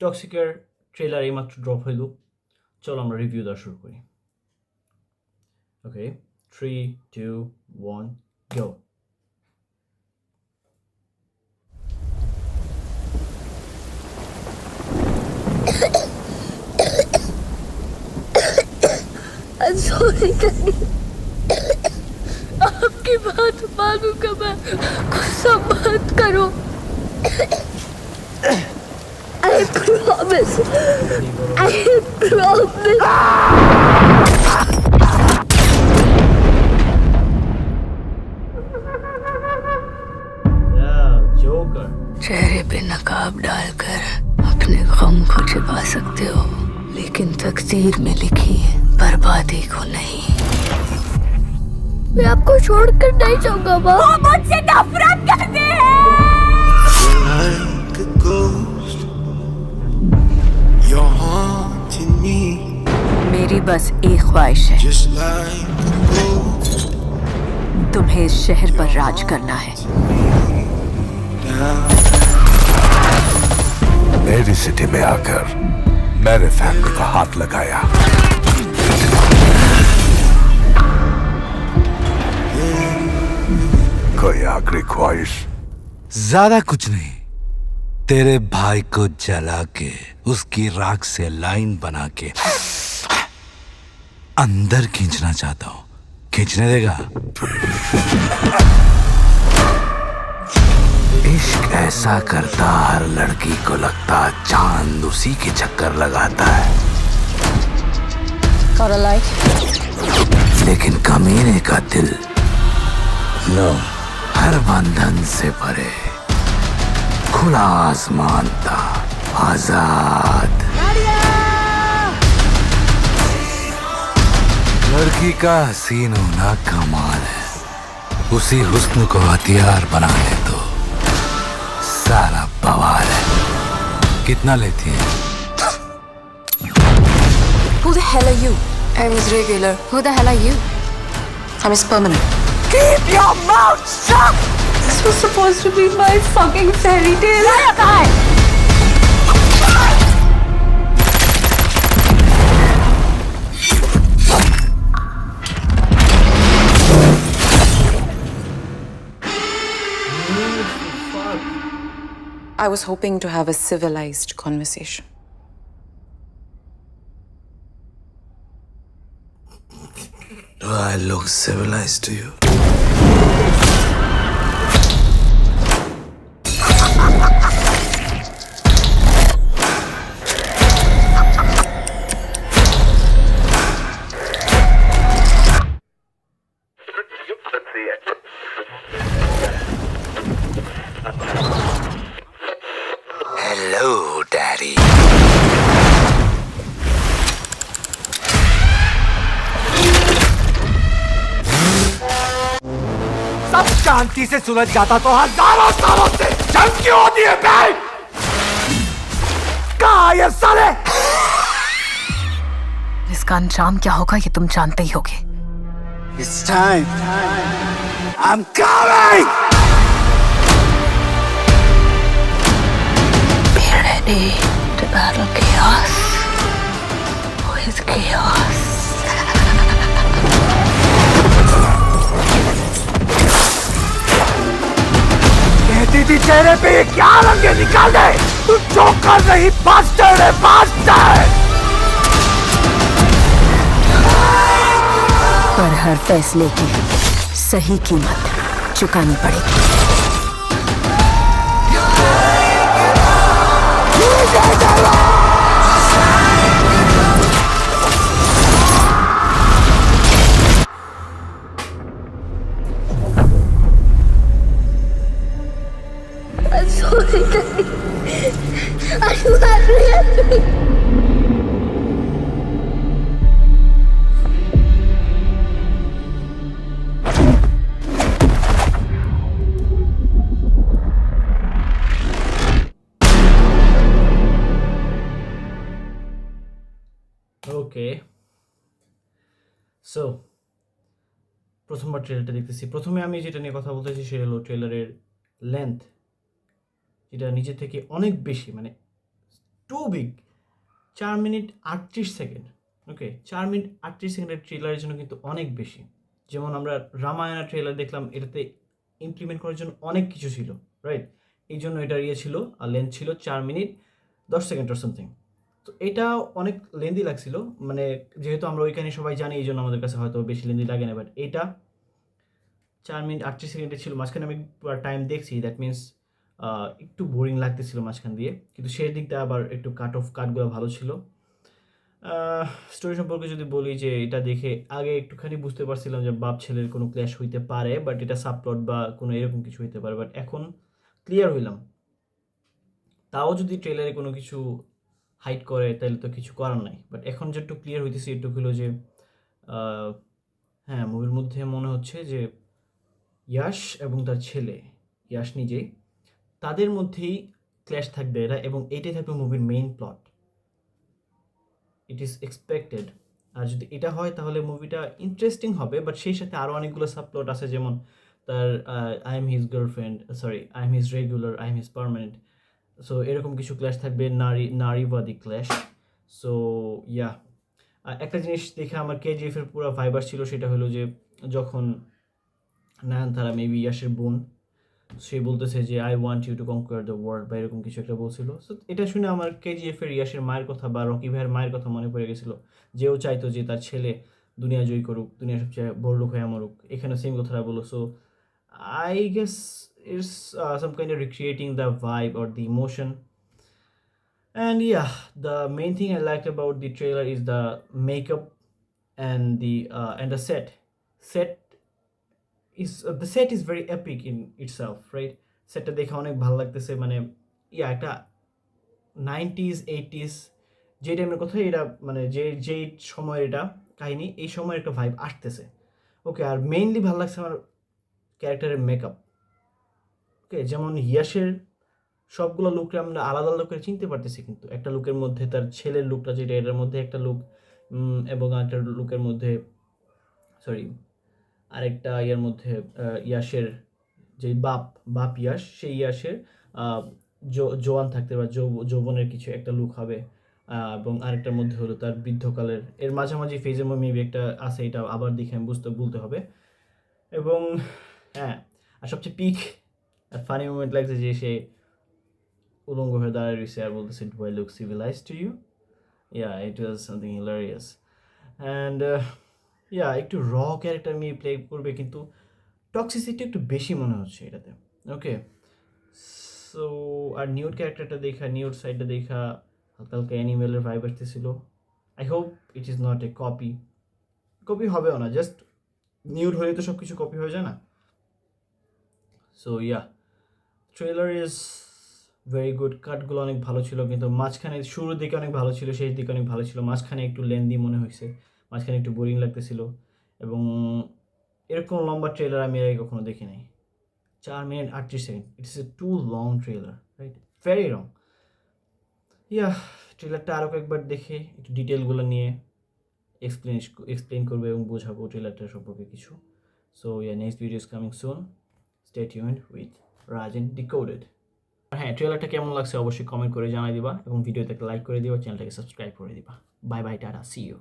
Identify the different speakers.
Speaker 1: টক্সিকের trailer এইমাত্র drop হইল। চলো আমরা রিভিউ দেওয়া শুরু করি। ওকে, 3, 2, 1, go.
Speaker 2: I'm sorry, Daddy. आपकी बात मानूंगा मैं। गुस्सा मत करो। I promise. I promise.
Speaker 1: Yeah, Joker.
Speaker 2: चेहरे पे नकाब डालकर अपने गम को छिपा सकते हो, लेकिन तकदीर में लिखी बर्बादी को नहीं। मैं आपको छोड़कर नहीं जाऊंगा माँ। वो मुझसे नफरत करते हैं।
Speaker 3: Like a ghost, you're haunting me.
Speaker 2: मेरी बस एक ख्वाहिश है,
Speaker 3: Just like a ghost
Speaker 2: तुम्हें इस शहर पर राज करना है।
Speaker 3: down.
Speaker 4: मेरी सिटी में आकर मेरे फैमिली को हाथ लगाया। कोई आखिरी ख्वाहिश? ज्यादा कुछ नहीं, तेरे भाई को जला के उसकी राख से लाइन बना के अंदर खींचना चाहता हूं। खींचने देगा? इश्क ऐसा करता हर लड़की को लगता चांद उसी के चक्कर लगाता है, लेकिन कमीने का दिल नो, हर बंधन से परे, खुला आसमान था, आजाद। लड़की का हसीन होना कमाल है, उसी हुस्न को हथियार बना ले तो सारा बवाल है। कितना लेती है?
Speaker 5: Who the hell are you? I'm his regular. Who the hell are you? I'm his permanent.
Speaker 4: Keep your mouth shut!
Speaker 5: This was supposed to be my fucking fairy tale. I was hoping to have a civilized conversation.
Speaker 4: Do I look civilized to you? Hello, Daddy. सब शांति से सुलझ जाता तो हजारों सालों से जंग क्यों होती है भाई? कहाँ ये साले?
Speaker 2: इसका अंजाम क्या होगा ये तुम जानते ही होगे।
Speaker 4: It's time. I'm coming.
Speaker 2: Be ready to battle chaos with chaos.
Speaker 4: कहती थी चेहरे पे ये क्या रंगे निकाल दे, तू जो कर रही बास्टर्ड है, बास्टर्ड।
Speaker 2: पर हर फैसले की सही कीमत चुकानी पड़ेगी। I'm sorry, Daddy. I'm not ready.
Speaker 1: Okay, so প্রথমবার ট্রেলারটা দেখতেছি। প্রথমে আমি যেটা নিয়ে কথা বলতেছি সেটা হলো ট্রেলারের লেন্থ, যেটা নিচে থেকে অনেক বেশি, মানে too big. 4 minute 38 second. Okay, 4 minute 38 সেকেন্ডের ট্রেলারের জন্য কিন্তু অনেক বেশি। যেমন আমরা রামায়ণা ট্রেলার দেখলাম, এটাতে ইমপ্লিমেন্ট করার জন্য অনেক কিছু ছিল, রাইট? এই জন্য এটার ছিল লেন্থ ছিল 4 মিনিট 10 সেকেন্ড অর সামথিং। তো এটা অনেক লেন্দি লাগছিল, মানে যেহেতু আমরা ওইখানে সবাই জানি এই জন্য আমাদের কাছে হয়তো বেশি লেন্দি লাগে না। বাট এটা 4 মিনিট 38 সেকেন্ডে ছিল। মাঝখানে আমি টাইম দেখছি, দ্যাট মিনস একটু বোরিং লাগতেছিল মাঝখান দিয়ে, কিন্তু সেই দিকটা আবার একটু কাটগুলো ভালো ছিল। স্টোরি সম্পর্কে যদি বলি, যে এটা দেখে আগে একটুখানি বুঝতে পারছিলাম যে বাপ ছেলের কোনো ক্ল্যাশ হইতে পারে, বাট এটা সাবপ্লট বা কোনো এরকম কিছু হইতে পারে, বাট এখন ক্লিয়ার হইলাম। তাও যদি ট্রেলারে কোনো কিছু হাইড করে তাহলে তো কিছু করার নাই, বাট এখন যেটু ক্লিয়ার হইতেছে একটু হলো যে হ্যাঁ, মুভির মধ্যে মনে হচ্ছে যে ইয়াশ এবং তার ছেলে, ইয়াশ নিজেই, তাদের মধ্যেই ক্ল্যাশ থাকবে এরা, এবং এইটাই থাকবে মুভির main plot. It is expected. আর যদি এটা হয় তাহলে মুভিটা ইন্টারেস্টিং হবে, বাট সেই সাথে আরও অনেকগুলো সাবপ্লট আছে, যেমন তার I am his girlfriend, sorry I am his regular, I am his permanent. So এরকম কিছু ক্ল্যাশ থাকবে, নারীবাদী ক্ল্যাশ। সো ইয়া, একটা জিনিস দেখে আমার কেজিএফের পুরো ভাইব ছিল, সেটা হলো যে যখন নয়নতারা মেবি ইয়াশের বোন, সে বলতেছে যে I want you to conquer the world, বা এরকম কিছু একটা বলছিল। সো এটা শুনে আমার কেজিএফের ইয়াশের মায়ের কথা বা রকি ভাইয়ের মায়ের কথা মনে পড়ে গেছিলো, যেও চাইতো যে তার ছেলে দুনিয়া জয়ী করুক, দুনিয়ার সবচেয়ে বড় লোক হয়ে মরুক। এখানে সেম কথাটা বলো। So I guess it's some kind of recreating the vibe or the emotion. And yeah, the main thing I liked about the trailer is the makeup and the set. The set is very epic in itself, right? সেটটা দেখে অনেক ভালো লাগতেছে, মানে একটা 90s 80s যে টাইমের কথা, এটা মানে যেই সময়ের এটা কাহিনী, এই সময়ের একটা ভাইব আসতেছে। ওকে, আর মেইনলি ভালো লাগছে আমার ক্যারেক্টারের মেকআপ। ওকে, যেমন ইয়াশের সবগুলো লুককে আমরা আলাদা আলাদা করে চিনতে পারতেছি, কিন্তু একটা লুকের মধ্যে তার ছেলের লুকটা যেটা, এটার মধ্যে একটা লুক, এবং আরেকটা লুকের মধ্যে আরেকটা ইয়ের মধ্যে ইয়াশের যে বাপ ইয়াশ, সেই ইয়াশের জোয়ান থাকতে বা যৌবনের কিছু একটা লুক হবে, এবং আরেকটার মধ্যে হলো তার বৃদ্ধকালের, এর মাঝামাঝি ফেজের মেবি একটা আছে, এটা আবার দেখে আমি বলতে হবে। এবং হ্যাঁ, আর সবচেয়ে পিক আর ফানি মোমেন্ট লাগছে যে সে উলঙ্গ হয়ে দাঁড়িয়ে রয়েছে আর বলতেছে, do I look civilized to you? It was something hilarious. And একটু র ক্যারেক্টার নিয়ে প্লে করবে, কিন্তু টক্সিসিটি একটু বেশি মনে হচ্ছে এটাতে। ওকে, সো আর নিউড ক্যারেক্টারটা নিউড সাইডটা দেখা হালকা হালকা অ্যানিমেলের ভাইব আসতেছিল। I hope it is not a copy হবেও না, জাস্ট নিউড হলে তো সব কিছু কপি হয়ে যায় না। So trailer is very good. কাটগুলো অনেক ভালো ছিল, কিন্তু মাঝখানে শুরুর দিকে অনেক ভালো ছিল, শেষ দিকে অনেক ভালো ছিল, মাঝখানে একটু লেন্দি মনে হয়েছে, মাঝখানে একটু বোরিং লাগতেছিল, এবং এরকম লম্বা ট্রেলার আমি আগে কখনো দেখি নাই। 4 minute 38 second, it's a too long trailer, right? Very long. ট্রেলারটা আরও কয়েকবার দেখে একটু ডিটেলগুলো নিয়ে এক্সপ্লেন করবে এবং বোঝাবো ট্রেলারটার সম্পর্কে কিছু। So next video is coming soon. Stay tuned with Rajen decoded. আর হ্যাঁ, ট্রেলারটা কেমন লাগছে অবশ্যই কমেন্ট করে জানাই দিবা, এবং ভিডিওতে একটা লাইক করে দিবা, চ্যানেলটাকে সাবস্ক্রাইব করে দিবা। Bye bye, tata, see you.